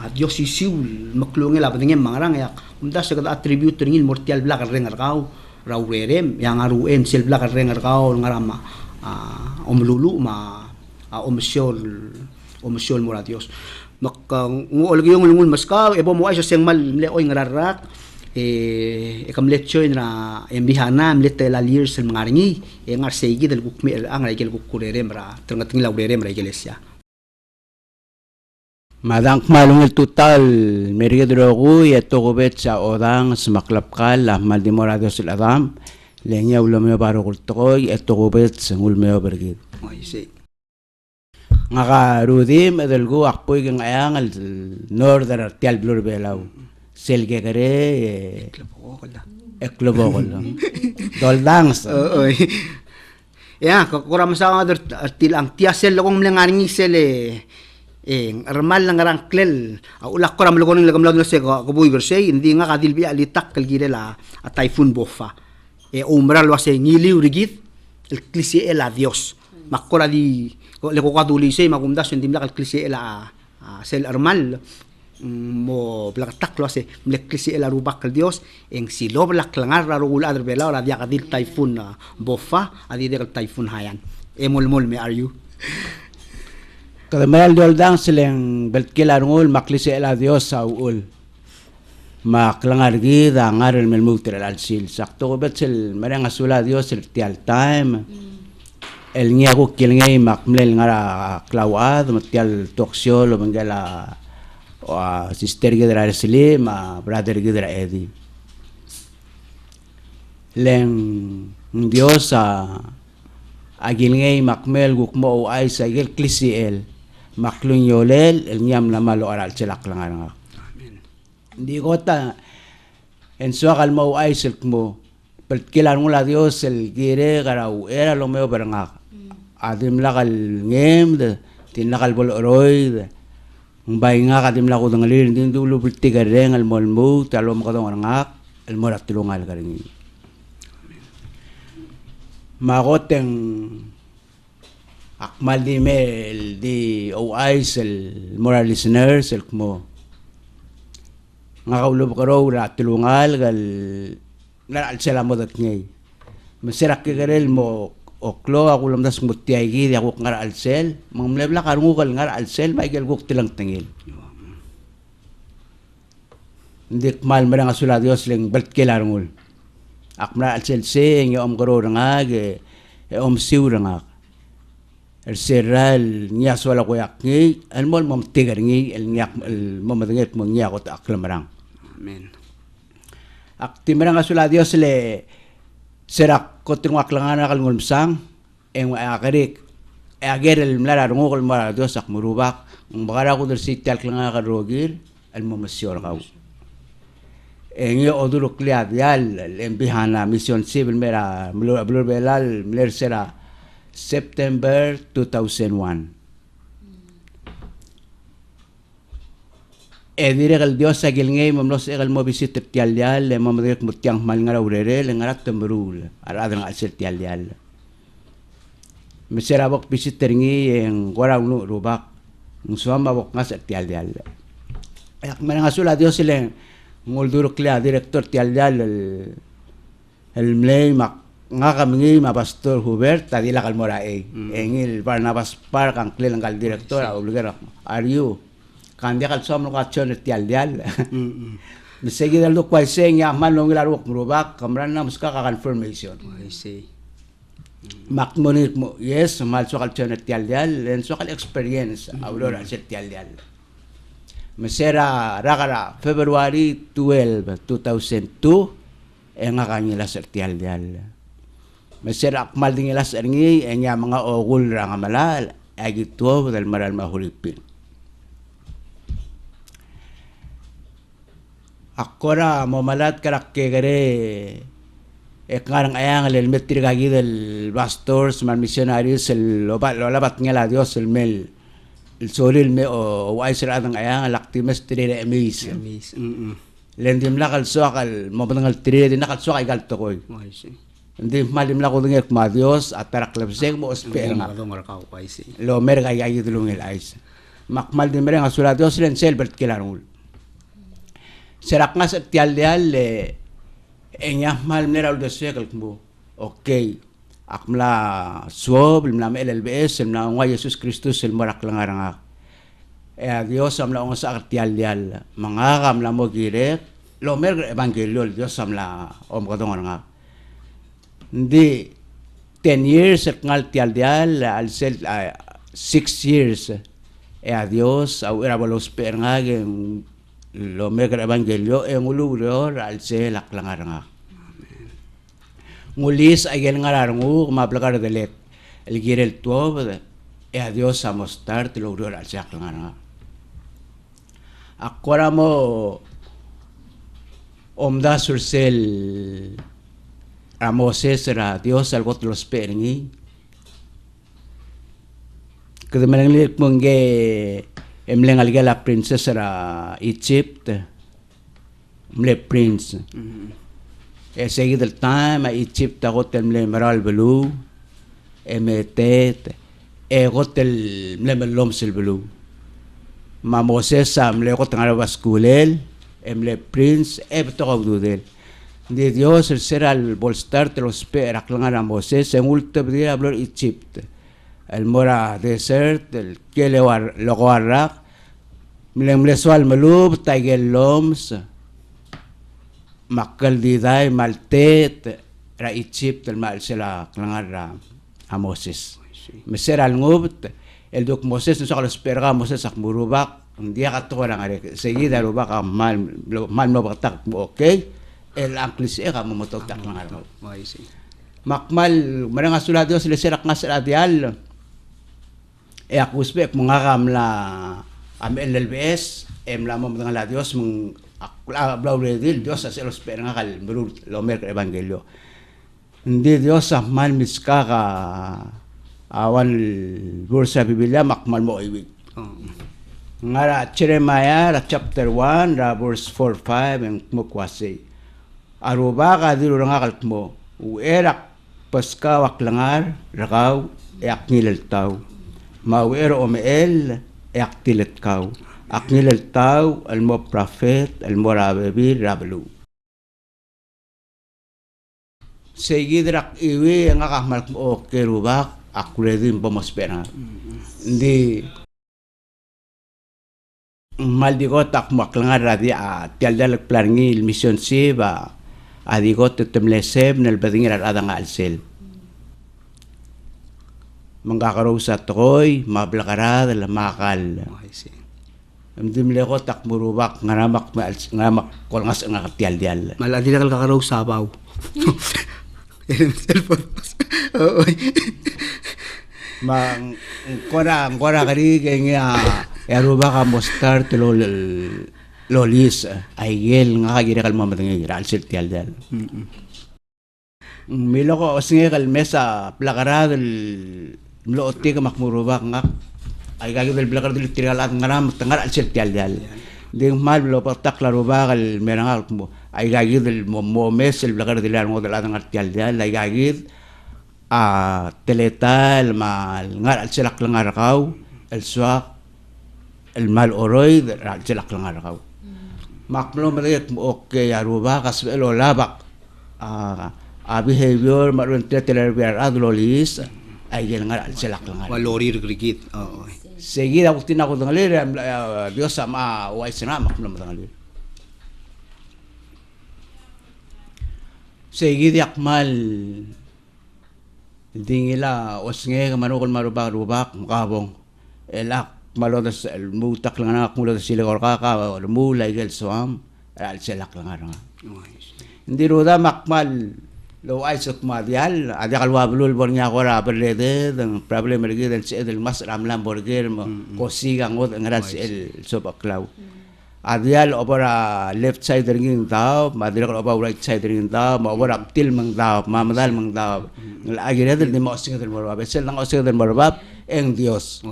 adios isiul maklungel abadingia mangrang ya umda se kada attribute ringil mortial black rengar kau ra urerem yang aruen sel black rengar kau ngarama omlulu ma omisyol mura Dios mak ngol gyong ngul maska ebo mo ay sa sengmal leoy ngararak kamletchoy na embihana mlete la years el mangaringi ngar seigi del gukmi ang raigel gukurerem ra terngating laurerem ra iglesia madang malung el total merigedrogu yetogobet sa odang smaklapkal la maldimorado sil adam lenya ulome baro gultoy yetogobet sengul meo bergid ay say nga rudim edelgu akpoy ng ayang al northern tial blur belaw selge gare eklobokol doldangs oy ya kuram sa nga tilang tiasel lokong mlengaringi sele armal lang arang klel ulak kuram lokong lagam se kabuy verse hindi nga kadilbi alitak kalgirela a typhoon bofa umral wase ngiliw rigit el klise el adios makora di le ko kaduli say makumdas hindi mla klise el sel armal mo blaktak lo ase mleklisi el arubak el dios en silo blak langar la rugul adr bela la dia kadil typhoon bofa adi de typhoon hayan mol me are you kada mal doldang sileng belkelarngul maklisi el adios sa ul maklangar gi da ngar el melmuter al sil sakto betel mereng asula dios el tial time el ngiago kilngay makmlel ngara klawad matial toksyo lo bengala sister gidra Reslim brother gidra Eddie leng Dios agilngay makmel gukmo o ay sa igil klisiel maklun yolel el nyam na malo aral silak lang nga amen di ko ta en suakal mo ay silk mo perkilan mula Dios el gire garau era lo meo berangak adim lakal ngem de tinakal boloroy bay nga kadim lako dangalir din dulo bultigareng al molmo talo makadong ngak el morat tulungal garing magoteng akmal di mel di OIs el moral listeners el mo nga kaulo karo ra tulungal gal na al sela modat ngay maserak garel mo oklo ako lamdas mutiyay gidi ako ngar alsel mamlebla karungal ngar alsel maigel guk tilang tengil ndik mal merang asula Dios leng belt kelarngul akmra alsel se ng om garo ngag om siw ngak el seral niya wala ko yakni el mol mom tigar ngi el nyak el momadnget mo niya ko ta aklamrang amen aktimerang asula Dios le serak koting waklangan akal ngulmsang en akarik ager el mlara ngol mara Dios ak murubak mbara ko der sital klanga ka rogir el momasyor kaw en yo oduro kliad yal el bihana mission civil mera blur belal mler sera September 2001 dire el Dios agil ngay mamlos egal mo visit tial yal le mamadek mutiang mal ngara urere le ngara tembrul arada ngal ser tial yal mesera bok visit teringi en gora unu rubak ngsuam bok ngas tial yal Ayak manangasula Dios sila nguldurok klia direktor tialdal el mlay mak nga kami ma pastor Hubert tadila kalmora engil Barnabas Park ang kli kal direktor au lugar are you kandia kal somno ka chon tialdal misegi dal do kwai seng ya man long larok murubak kamran na muska ka confirmation I see. makmonit mo yes mal so kal chon tialdal en so kal experience aurora set tialdal Mesera ragara February 12, 2002 nga kanila sa tialdal. Mesera akmal din nila sa ringi nga mga ogul ra nga malal agito dal maral mahulipin. Akora momalat karak kegere ngarang ayang el metri gagi del pastors man missionaries el lobat ngela Dios el mel el solil me o wai sira ang ayang laktimes tire emis lendim lakal sokal mo bangal tire din nakal sokay galto koy I see. hindi malim la ko dingek ma Dios atarak lebseng mo osper nga I see. lo mer gay gay dulungel ais makmal din mereng asula Dios len selbert kilarul serak nga sa tial enya mal neral de sekal mo okay akmla suob mla LLBS mla ngwa Jesus Kristus el morak langaranga Dios amla ong sa tial mga kamla mo girek lo mer evangelio Dios amla om kadong nga hindi 10 years at ngal tial al sel 6 years Dios au era bolos per nga lo mer evangelio en ululo al sel aklangaranga ngulis ay ngarangu mablakar delet el girel tuob a Dios a mostrar te logró al sak nga akora mo omda sursel a Moses ra Dios algot los peringi kedemenang mongge emleng alga la princess ra Egypt mle prince seguido del time a Egypt agot el meral belu emetet gotel mlem sel belu ma Moses sam le got ngara baskulel emle prince to gudel de Dios el ser al bolstar te los pera klangara Moses en ulta dia hablar Egypt el mora desert el que le war lo guarra mlem le swal melub taigel loms makal diday maltet ra Egypt el mal sila klangar a Moses mesera al ngubt el dok Moses no sa los perga Moses ak murubak dia katora ngare seguida rubak mal no batak okay el anglis ka momotok tak klangar I see. makmal marang asulado sila serak ngasra dial akusbek mga kamla am LLBS emla mo mga Dios mong Blauredil Dios sa los pera nga kal lo mer evangelio hindi Dios sa mal miska ka awan bursa Biblia makmal mo iwig ngara Jeremiah ra chapter 1 ra verse 4-5 ang mukwasi aruba ka dilo nga kal mo uerak paska waklangar rakaw ngilel taw mauero omel tilet kaw aknil el tau el mo prophet el mo rabebi rablu seguidrak iwi nga kahmal o kerubak akuredin pomospera ndi maldigot ak maklangar radi a tialdal plangi il mission siba adigot temleseb nel badingir adang alsel mangkakarow sa tokoy mablakara dal makal I see. Amdim leko tak murubak ngamak kolngas nga tial Maladi na kalkakaraw sabaw. Cellphone. mang kora kari kaya eruba ka mostar telo lolis aigel nga kagira kalma matangi ral sel tial milo ko osinge kal mesa plakara del mlootti ka makmurubak nga ay gagawin del blakar del tiralat ngaram tangar al sel tial ding mal lo patak laro bakal merangal mo ay gagawin del momes el blakar del mo del atang tial ay gagawin teletal mal ngar al selak langar kau el swak el mal oroy al selak langar kau Maklo mereka okay aruba kasbelo labak behavior marun teteler biar adlolis ay ngar selak langar. Walori rigit. Oo. Seguida ako tinako tangalir Dios sama wais na maklo tangalir. Seguida akmal dingila osnge manukol marubak mukabong elak malodas mutak lang anak mula sa sila korkaka mula igel soam al selak lang anak hindi roda makmal lo ay sok madial ada kalwa bulul bornya kora berlede ng problem lagi dan si edel mas ramlam borger mo kosiga ngod ngaral si el sobaklaw adial obora left side ringing tao madira ko obora right side ringing tao mo obora til mang tao mamadal mang tao agire del mo singa del morbab sel lang osinga del morbab en Dios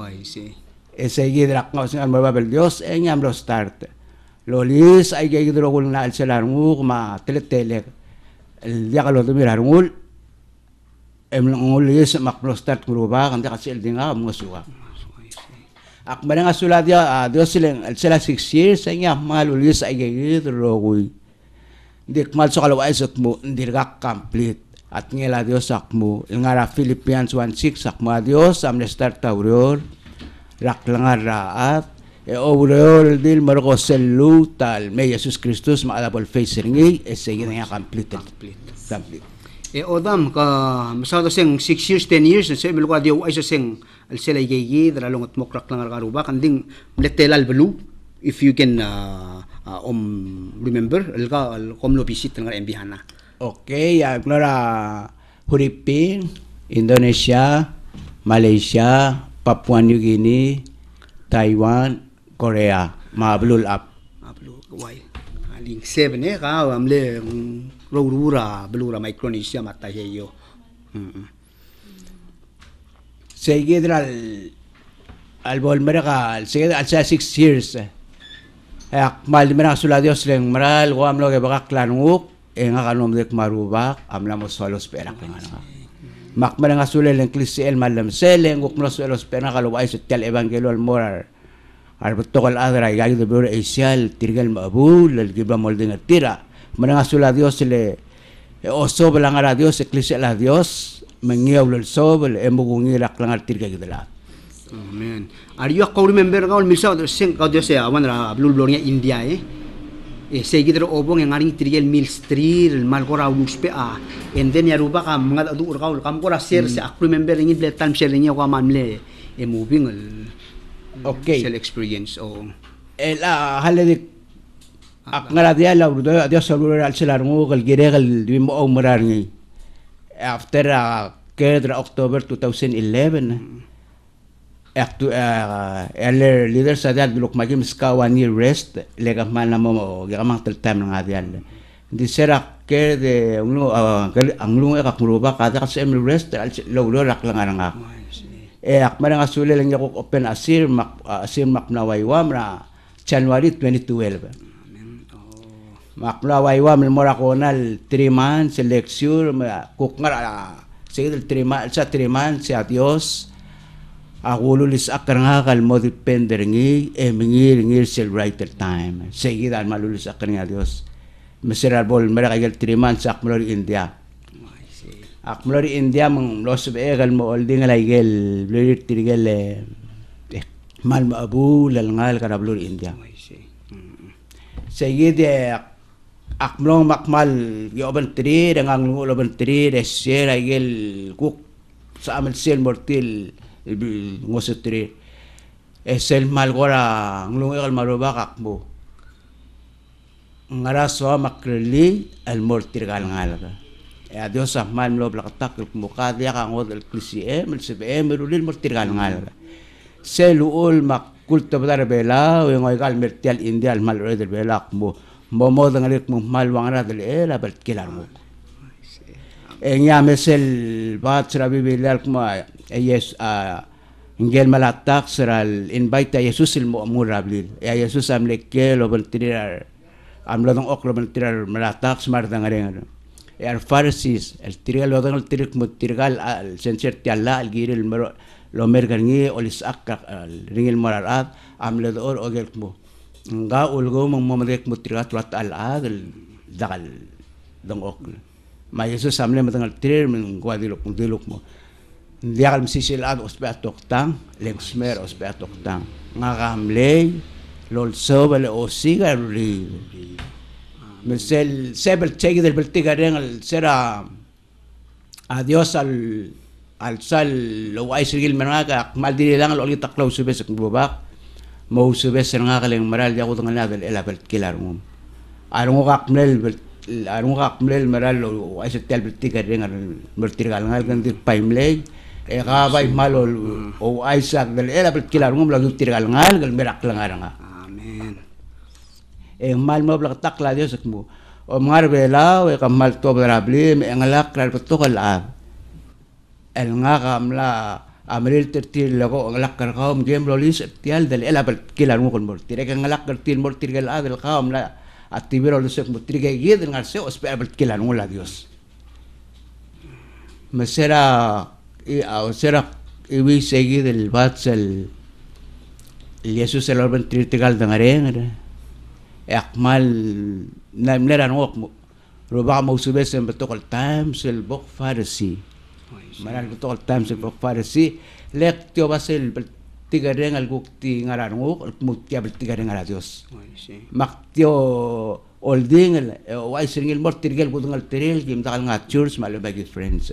seguir la cosa al mobile Dios en amlo start lolis ay gay dro kul na alselar nguk ma teletele el dia kalau tu mirar ngul ngul yes maklo start gruba kan kasi el dinga mo suwa akmana nga sula dia Dios silang alsela 6 years ay mal lolis ay gay dro kul dik mal so kalau ay sok mo ndirga complete at ngela Dios akmo ngara Philippians 1:6 akma Dios am start taurior raklangar raat overall dil marco selutal may Jesus Kristus maalapol face ringi sige nga complete odam ka masado sing 6 years 10 years sa melo ka dio ay sa sing al sela gigi dralong at mokrak langar karuba kanding letelal blue if you can remember al komlo visit langar embihana. Okay, agnora Huripin, Indonesia, Malaysia, Papua New Guinea, Taiwan, Korea, mablul up. Mablul why? Aling 7 ka amle rura blura Micronesia mataheyo. Seguir al volver al 6 years. Mal mera sula Dios leng maral ko amlo ke baka klanuk nga kanom dek marubak amlamos solos perak nga. Makmana nga sula leng klisiel malam seleng guk no solos perak kalubay sa tel evangelio al moral. Arbutokal adra gagi de bro esial tirgal mabul el gibla molding tira. Mana nga sula Dios le oso belang ara Dios eklisiel a Dios mengiaw el sobel emugungirak lang tirga gidala. Amen. Are you remember ka misa sing ka Dios ya awan ra blul blornya India sige dito obong yang aring tirigel mil street mal ko raw luspe and then yaruba ka mga adu ka kam ko ra share sa remember ringin ble time sharing ko mamle moving okay self experience el haladik akngara dia la Dios salur al selarngo kal giregal di mo umrar ni after kedra October 2011 earlier leaders sa dad bilok magim ska 1 year rest lega man na mo gamang tel time nga dial di sera ke de anglo ka kuruba kada sa em rest lo rak lang nga akmara nga sule lang ko open asir mak na waywam na January 2012 mak na waywam mora konal 3 months lecture kuk nga sige 3 months sa Dios ako lulis akar nga kalmo depender ngir sel writer time. Seguida malulis akar nga Dios. Miserable mera kagel 3 months akmlor India. Akmlor India mang los begal mo olding alaygel blir tirgel mal maabu lalngal karablor India. Seguida akmlong makmal yoban tri dangang loban tri desyer aygel kuk sa amal sel mortil ngosotri esel malgora nglungi kal marubak akmo ngaraso makreli al mortir gal ngalaga Dios ahmal lo blakatak muka dia kangod al klisiem el cbm rulil mortir gal ngalaga selul makulta badar bela ngoy gal mertial india al mal del bela akmo momo dangalit mo malwangara del era bal kilarmo nya mesel bat rabi bilal kuma yes ingel malatak seral invite Jesus il muamur rablil Jesus amleke lo bentirar amlo dong ok lo bentirar malatak smart dangareng Pharisees el tirgal lo dong tirik mutirgal al senser tialla al giril lo mergangi olis akka ringil mararat amlo do ogel mo Nga ulgo mang mamadek mutrigat rat al-agal dakal dong ok. Ma Yesus amle matangal trir men dilok mo. Hindi akal masisilad ospeatok tang, lengsmer ospeatok tang. Nga kamlay, lolso bale osiga ri. Mesel sebel chegi del beltigareng al sera adios al sal lo ay sigil menaga maldiri lang al ulit taklaw subes ak bubak. Mau subes nga kaleng maral ya ko ngala del elabel kilarngum. Arung kakmel maral lo ay setel beltigareng al bertirgal ngal gandir paimlay. Kabay malol o Isaac del elabel kilarngum lagu tirgal ngal gal merak langaranga. Amen. Mal mo blak takla Dios mo. O mga rebela, kamal to berabli, ngalak kral to kalab. El nga kamla amril tertil lago ngalak kaum game lolis tial del elabel kilar mo kon mor. Tire ngalak tertil mor tirgal adel kaum la atibiro lusek mo tirga gid ngal se ospel kilar mo la Dios. Mesera iwi segi del batsel Jesus el orben tirgal dangare. Akmal na mleran wak mo roba mo subes en betokal times el bok farisi maral betokal times el bok farisi lek tio basel tigareng al gukti ngaran ngok al mutia tigareng ala Dios mak tio olding el wai singil mort tirgel budungal tiril kim takal nga church malo bagi friends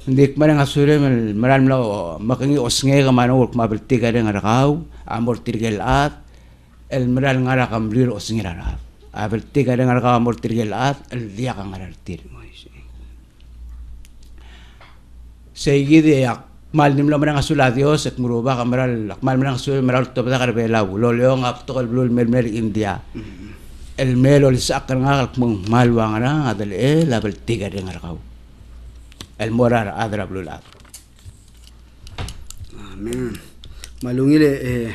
ndik marang asure maral mlo makangi osnge ka manok mabel tigareng arakaw amor tirgel at el meral ngara kamblir osingirara abel tiga dengan kamor tirgelat el dia kan ngara tir seguide yak mal nimlo menang asula Dios ek muruba kamral mal menang asul meral to bada karbela lo leong ap to blul mel India el melo lisakar ngak mung malwa ngara adel la bel tiga dengan kau el morar adra blulat. Amen. Malungile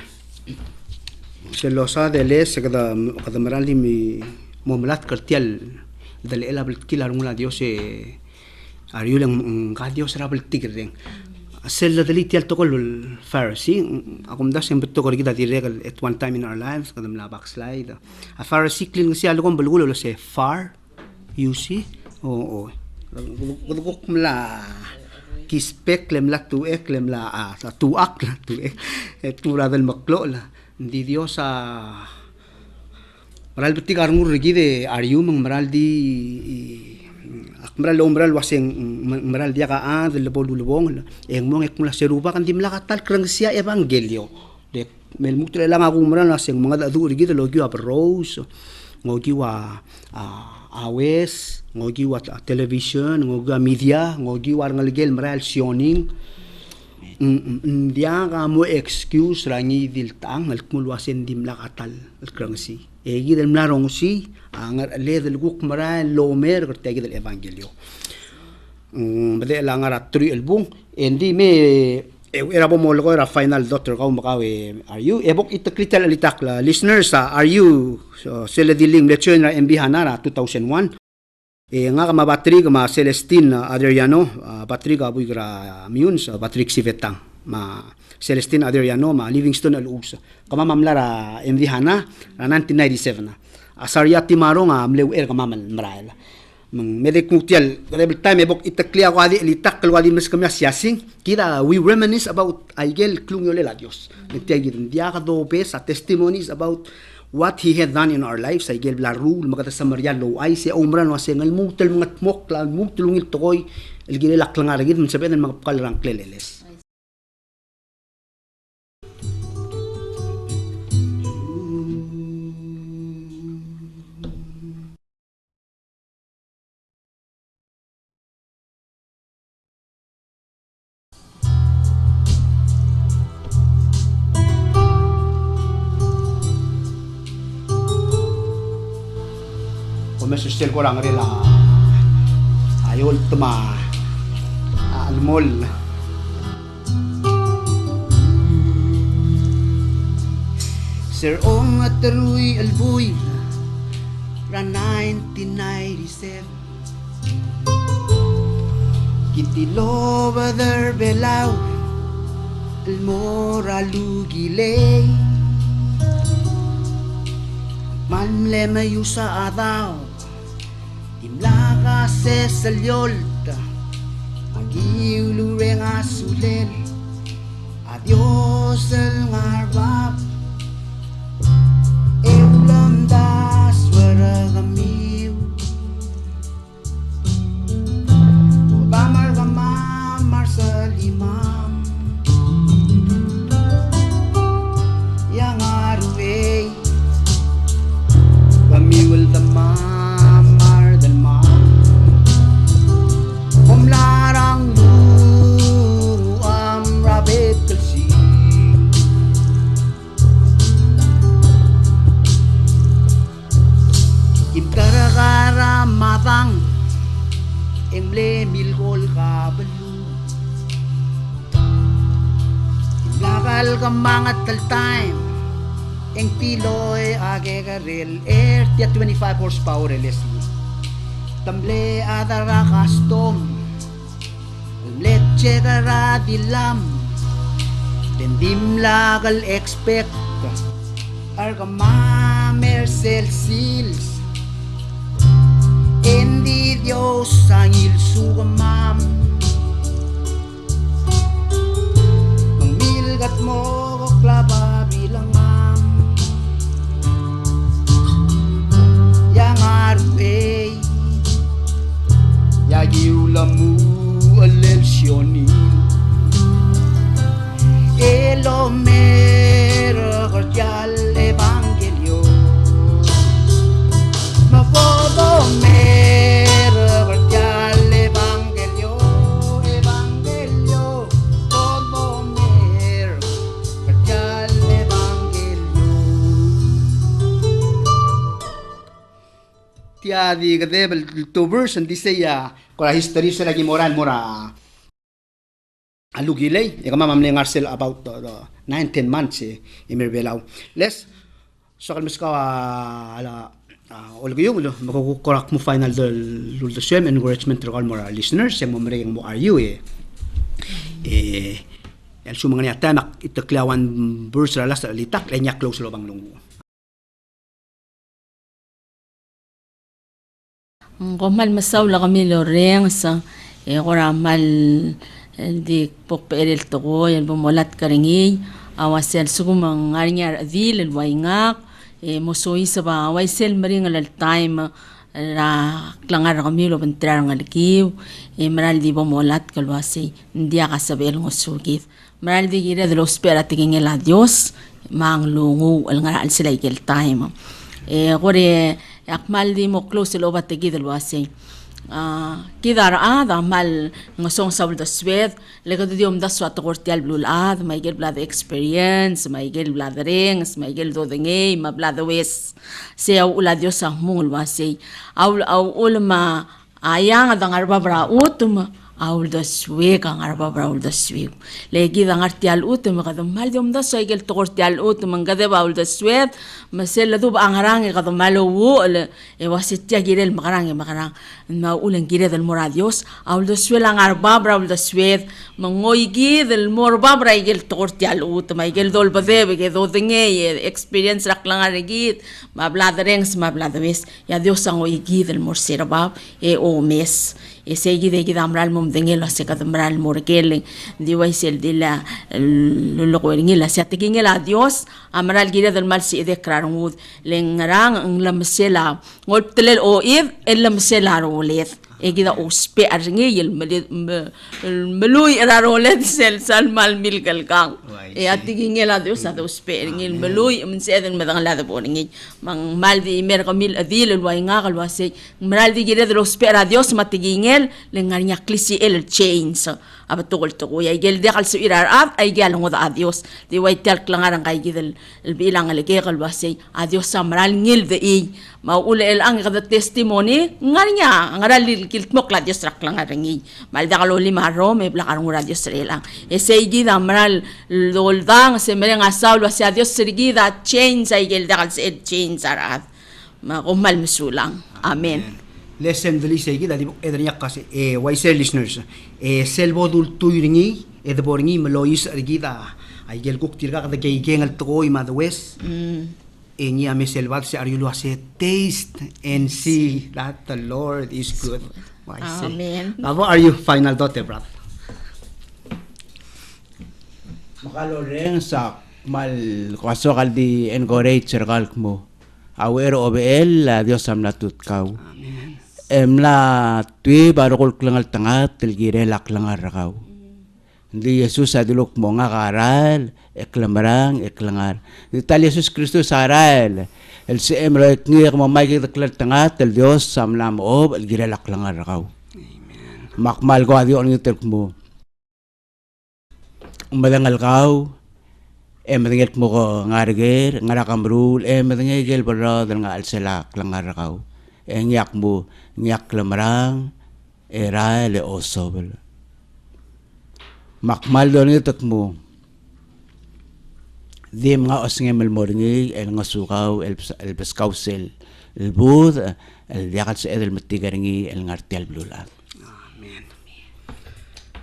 se losa de les kada marali mi momlat kartial dal elabel kilar ngula Dios ariulang ka Dios rabel tigring sel dali tial tokol Pharisee akum das em betokor kita direk at one time in our lives kada mla backslide a Pharisee clean si algon belgulo se far you see o guduk mla kispek lemla tu ek lemla tu ak la tu ek tura del maklo la di Dios maral betik arngur regi de ariu mang maral di maral maral waseng maral dia ka del bolulubong eng mong ek mula serupa kan dimla katal krangsia evangelio de mel mutre lang aku maral waseng mga adu regi de logio a rose ngogi wa awes ngogi wa television ngogi wa media ngogi wa ngalgel maral sioning dia kamu excuse rangi diltang al kumulwasen dimla katal al krangsi egi del mlarong si angar le del guk mara lomer kertegi del evangelio bade langar atri albung endi me era bo molgo era final doctor kaum makawe are you ebok itakrital alitakla listeners are you so sele diling lecture na MB Hanara 2001 nga kama bateri kama Celestine Adriano bateri ka buigra miuns bateri sivetang ma Celestine Adriano ma Livingston al-Usa kama mamlara MV Hana 1997 na asariati marong amlew kama maraela medek mutial rebel time ebok itaklia ko adi litak kalwali mas kami siasing kita we reminisce about aigel klungyo la Dios ntiagid dia ka do sa testimonies about what he had done in our lives ay gel la rule magata sa Maria lo ay si umran wa sengal mutel mga tmok la mutel ngil tokoy el gile laklang aragid man saben mga kalrang kleles sustel ko lang rin ayol tuma almol Sir Ong at Ruy Albuy ra 1997 kitilo badar belaw almora lugilay Manle mayu sa adaw, imlaga se salyolta, magiulu reng asulel, adios el ngarbab, eulam das waragamiu, udamar gamamar sa limam, yang arway, Pamiwal damamar dalmam Pumlarang luam rabit kalsi Imkaragara matang Emble milgol kabalu Imlakal kamangat time Eng tiloy age garel air tia 25 horsepower lesli tamble adara custom leche gara dilam dendim lagal expect argama mercel seals endi dios sangil sugamam mangmilgat mo klaba bilang yang arway yagiulamu alelsioni elomera cordial evangelio mapobomera cordial evangelio evangelio pobomer cordial evangelio tiadi kadebel two verse and this say kora history sa lagi moral mora alugilay mamamle ngarsel about 9-10 months imirbelaw les so kalmis ka ala olgo yung makukukorak mo final lul the same encouragement to all more listeners yung mamreng mo are you yan sumanga niya tamak itaklawan verse last litak lenya close lobang lungo. Komal masaw la kami loreng sa koramal di pokperil to ko yan bumulat karingi awasel sugumang ngarinyar adil waingak mosoy sa ba waisel maring al time ra klangar kami lo bentrar ngalikiw maral di bumulat kalwasi hindi ka sabel ngosugit maral di gira de los spera tingin la Dios mang lungu al ngaral sila ikel time kore akmal di mo close lo batigi del wasi kidar da mal ngosong sabul da swed lego di da swat kortial blul may gel blad experience may gel blad rings may gel do dengay ma blad wes se ula dios ang mungul wasi aul ulma ayang da ngarba bra utum aul da sweg ang ngarba bra ul da sweg legi da ngartial utum kadam mal di da so gel kortial utum ngade ba ul da swed masel do ba angarang kadam malo ul wasit ya girel makarang na ulang gire del moradios aul da sweg ang ngarba bra ul da sweg mangoy gi del morba bra gel kortial utum ay gel dol bade ge do dengay experience rak lang arigit ma blad rings ma blad wes ya dios ang oy gi del morsirba o mes segi de amral mum dengelo se kadamral morgel di waisel dila lo koringila se atigingela dios amral gira del mal si de krarngud lengrang ang lamsela ngol telel o id el lamsela rolet egida ospe arngi el meluy rarolet sel sal mal milgal kang atigingela dios sa ospe ngil meluy menseden medang la de boringi mang mal di mer kamil adil el wainga kalwase mral di gira del ospe dios matigingel lengarnya klisi el chains abatugol to ya gel de kal su irar ay gel ngod adios di waitel klangarang kay gidel el bilang el gegal wase adios samral ngil de maul el ang kada testimony ngarnya ngaral kilt mokla dios rak langarangi mal da kaloli maro me blakar ngura dios relang esay gida amral doldang se mereng asaul wase adios sergida chains ay gel de kal se chains arat ma kumal misulang amen. Lesson dali say gida di edriya kasi waisel listeners selbo dul tuyringi edboringi melois argida ay gel kuk tirga kada kay gengal to ima the west Enya me selvat se ariulu ase taste and see that the Lord is good. Why say? Amen. How are you, final daughter, brother? Makaloreng sa mal kasokal di encourage serkal mo. Awero obel Dios am natut kau. Emla tui baru kul kelengal tengah telgire lak lengar kau. Di Yesus aduluk mo ngakaral eklemerang eklengar. Di tal Yesus Kristus aral. El si emro ngir mo mai kita kelengal tengah tel Dios am lam ob elgire lak lengar kau. Makmal ko adio ngitek mo. Umadangal kau, madangat mo ko ngarger, ngarakamrul, madangagel para nga alselak lang kau. Ngiyak mo, ngiyak lamarang, era le osobel. Makmal doon itak mo. Di mga osngemel mo ringi, el ngasukaw, el paskawsel, el bud, el yakat sa edel matigaringi, el ngartial blulat.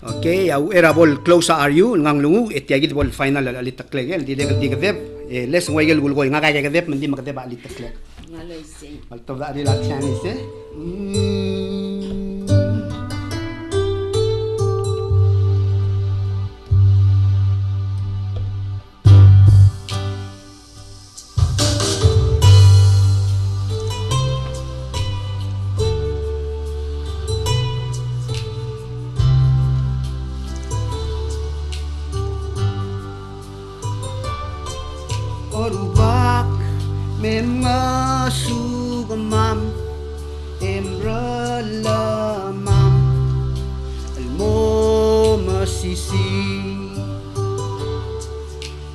Okay, era bol close are you ngang lungu etiagit bol final alitaklegel di degadeb les ngwegel gulgoy nga kaya gadeb mandi makadeb alitakleg Ngalay sing. alto da di lakshan ise orubak memasugamam emralamam almo masisi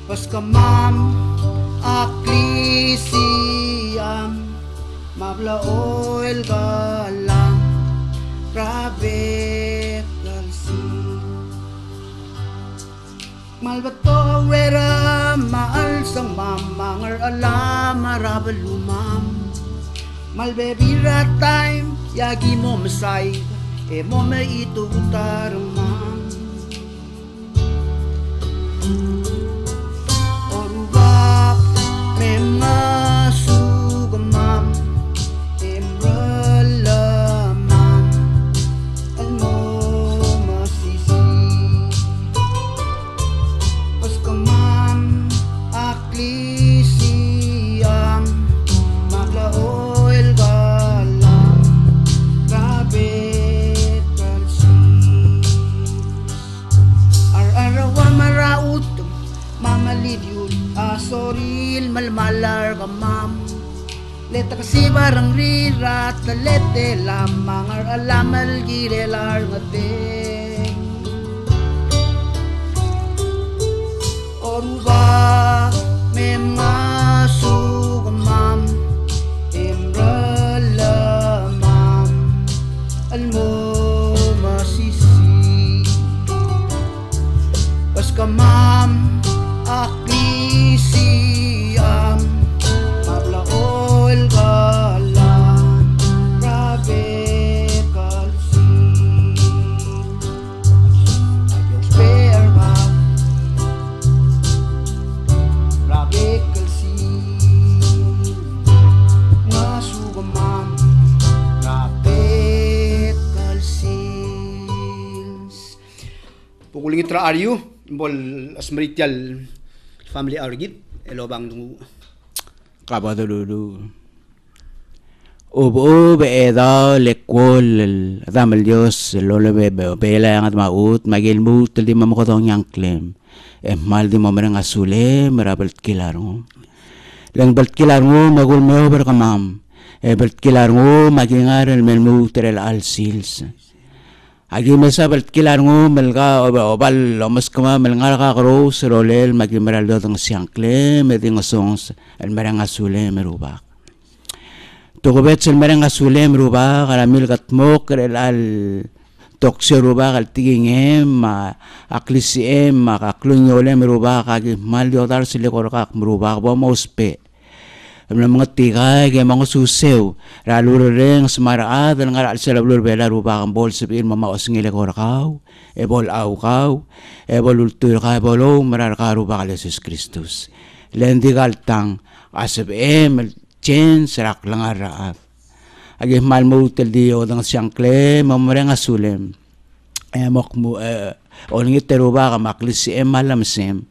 paskamam aklisiam mablaoel galam rabe kalsi malbato wera maal sang mamangar alam marabalumam malbebira time yagi mo masay mo may ito utaramam orubak memasugamam emralamam almo masisi paskamam aklisiam maglaoel galam grabe kalsis ar-arawa maraut mamalidyul asoril malmalar kamam leta kasi barang rirat lete lamang ar-alamal girelar ngateng oruba memasugamam emralamam almo masisi paskamam aklisiam mablaoel galam grabe kalsin ayaw spare ka grabe kalsin masugamam grabe kalsin pukuling itra aryu bol asmaritial family argit elobang dungu Kabadululu. Ubo beeda lekwol adam el Dios lolo bela yang at maut magilmut di mamukotong yang klem mal di mamerang asule merabelt kilarong lang belt kilarong magul meo berkamam belt kilarong magingar el melmu terel al sils agi mesa belt kilarong melga obal lomas kama melngar ka kros rolel magimeral dotong siang klem eding songs el merang asule merubak Tugubet sil mereng asule meruba karamil katmok al toksyo ruba kal tigingem ma aklisiem ma kaklunyole meruba kagi mal yotar sile korkak meruba bo mospe mga tigay ke mga susew ralur reng semaraad ang ngaral sila blur bela ruba kang bol sabir mama osngile korkaw ebol awkaw ebol ultur ka bolo marar ka ruba kal Jesus Kristus lendigal tang asab chen serak langar raap. Agi mal mo tel dio dang siangkle mamrenga sulem. Emok mo olingi teruba ka maklis si malam sem.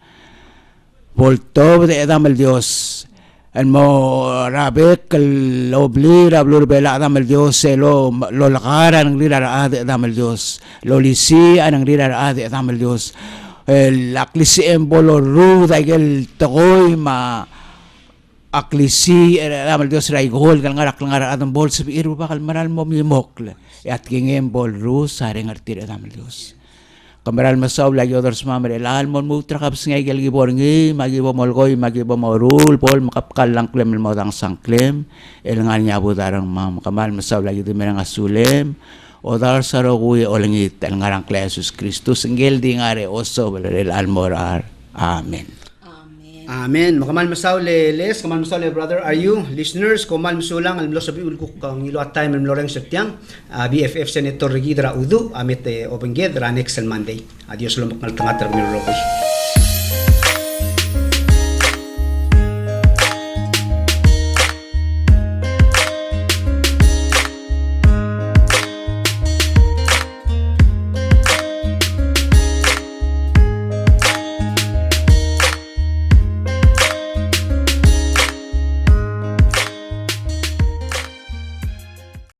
Volto de edam el Dios. El mo rabek el obli rablo bela edam el Dios lo lakara ng lira raad edam el Dios. Lo lisi anang lira raad edam el Dios. El aklisi embolo ru dagel tagoy ma aklisi edam el Dios raigol kalngar kalngar adam bol sa biir bakal maral mo mimokle. At kingem bol ru saring artir edam el Dios. Kamaral masaw lagi others mamre laal mon mutra kaps ngay galgibor ngi magibo molgoy magibo morul pol makapkal lang klem mo dang sangklem el nga nya budarang mam kamal masaw lagi de merang asulem odar sarogui olengit el ngarang Jesus Kristus ngel di ngare oso el almorar amen. Amen. Makamal masaw les, kamal masaw le brother, are you listeners? Kamal masulang alam lo sabi ulkuk kang ilo at time loreng setyang BFF Senator Regidra Udu amit obenged ra next Monday. Adios lo makmal tangat terminal